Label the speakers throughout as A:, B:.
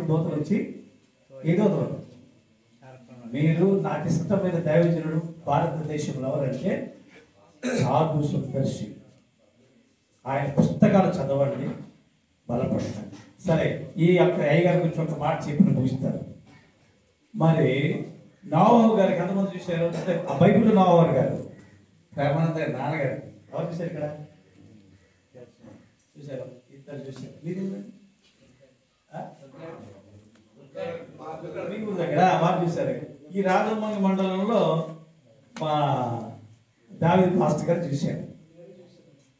A: దూతలు వచ్చి ఏ దూతలు మీరు నాకు ఇష్టమైన దైవజనుడు భారతదేశంలో ఎవరంటే సాధు సుందర్శి. ఆయన పుస్తకాలు చదవండి, బలపడతారు. సరే, ఈ యొక్క అయ్యగారి గురించి ఒక మాట చెప్పి ముగిస్తారు. మరి నోవాహు గారికి ఎంతమంది చూశారు అంటే ఆ బైబిల్లో నోవాహు గారు ప్రేమానంద గారి నాన్నగారు ఎవరు చూశారు? ఇక్కడ చూశారు, ఇద్దరు చూశారు. మీరు దగ్గర వారు చూశారు. ఈ రాజమంగ మండలంలో మా దావీదు మాస్టర్ గారు చూశారు.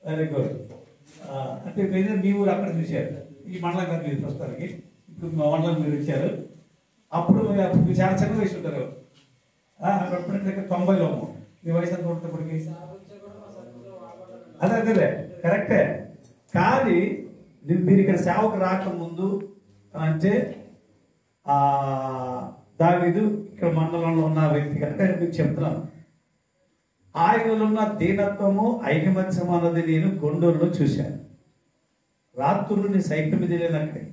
A: Very good. అంటే మీ ఊరు అక్కడ చూశారు. ఈ మండలం గారు మీరు ప్రస్తుతానికి ఇప్పుడు మా మండలం మీరు వచ్చారు. అప్పుడు మీరు చాలా చిన్న వయసు ఉంటారు. అప్పుడు 90లో మీ వయసు ఎంత ఉంటుంది ఇప్పటికి? అదే కరెక్టే. కానీ మీరు ఇక్కడ సేవకు రాకముందు అంటే దావీదు ఇక్కడ మండలంలో ఉన్న వ్యక్తి కనుక మీకు చెప్తున్నాను. ఆయనలో ఉన్న దీనత్వము ఐకమత్యం అన్నది నేను గుండూరులో చూశాను. రాత్రులు సైకిల్ మీద వెళ్ళినక్కడి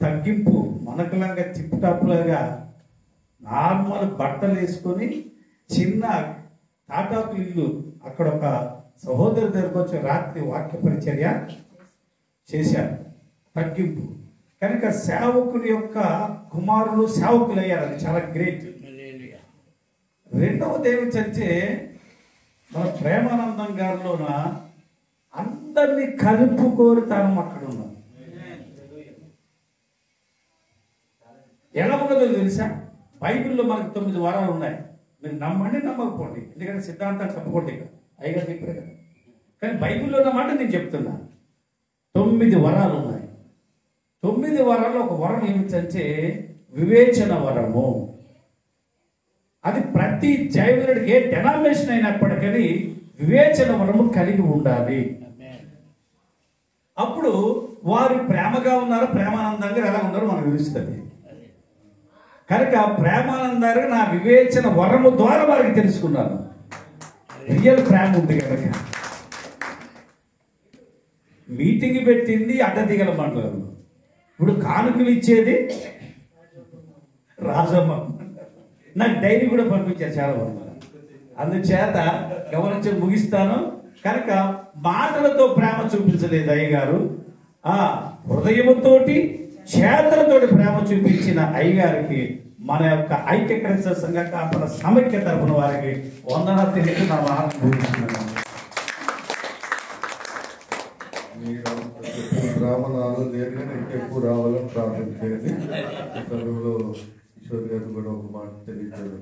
A: తగ్గింపు మనకులాగా చిప్పుటాపులాగా నార్మల్ బట్టలు వేసుకొని చిన్న తాటాకులు ఇల్లు అక్కడ ఒక సహోదరు దగ్గరకు వచ్చి రాత్రి వాక్య పరిచర్య చేశారు. తగ్గింపు కనుక సేవకుని యొక్క కుమారులు సేవకులు అయ్యారు. అది చాలా గ్రేట్. రెండవది ఏమిటంటే మన ప్రేమానందం గారిలోన అందరినీ కలుపుకోరుతాను అక్కడ ఉన్నాం. ఎలా ఉన్నదో తెలుసా? బైబిల్లో మనకు 9 వారాలు ఉన్నాయి. మీరు నమ్మండి నమ్మకపోండి, ఎందుకంటే సిద్ధాంతాలు చెప్పకండి, అయ్యగా చెప్పారు కదా. కానీ బైబిల్లో ఉన్న మాట నేను చెప్తున్నా. 9 వరాలు ఉన్నాయి. 9 వరాల్లో ఒక వరం ఏమిటంటే వివేచన వరము. అది ప్రతి జైవనుడికి ఏ డెనామినేషన్ అయినప్పటికీ వివేచన వరము కలిగి ఉండాలి. అప్పుడు వారు ప్రేమగా ఉన్నారు, ప్రేమానందంగా ఎలా ఉన్నారో మనకు తెలుస్తుంది. కనుక ప్రేమానందాన్ని నా వివేచన వరము ద్వారా వారికి తెలుసుకున్నాను. రియల్ ప్రేమ ఉంది కనుక మీటింగ్ పెట్టింది అడ్డదిగల మండలంలో. ఇప్పుడు కానుకలు ఇచ్చేది రాజమ్మ. నాకు డైరీ కూడా పంపించారు చాలా మంది. అందుచేత గమనించి ముగిస్తాను. కనుక మాటలతో ప్రేమ చూపించలేదు అయ్యగారు, హృదయముతోటి చేతులతోటి ప్రేమ చూపించిన అయ్యగారికి మన యొక్క ఐక్య క్రైస్తవ సంఘ కాపల సమైక్య తరపున వారికి వందనాలు తెలియదు. నా
B: బ్రాహ్మణాలు నేరుగానే ఎక్కువ రావాలని ప్రార్థన చేయండి. కిషోర్ గారు కూడా ఒక మాట తెలియజేయాలి.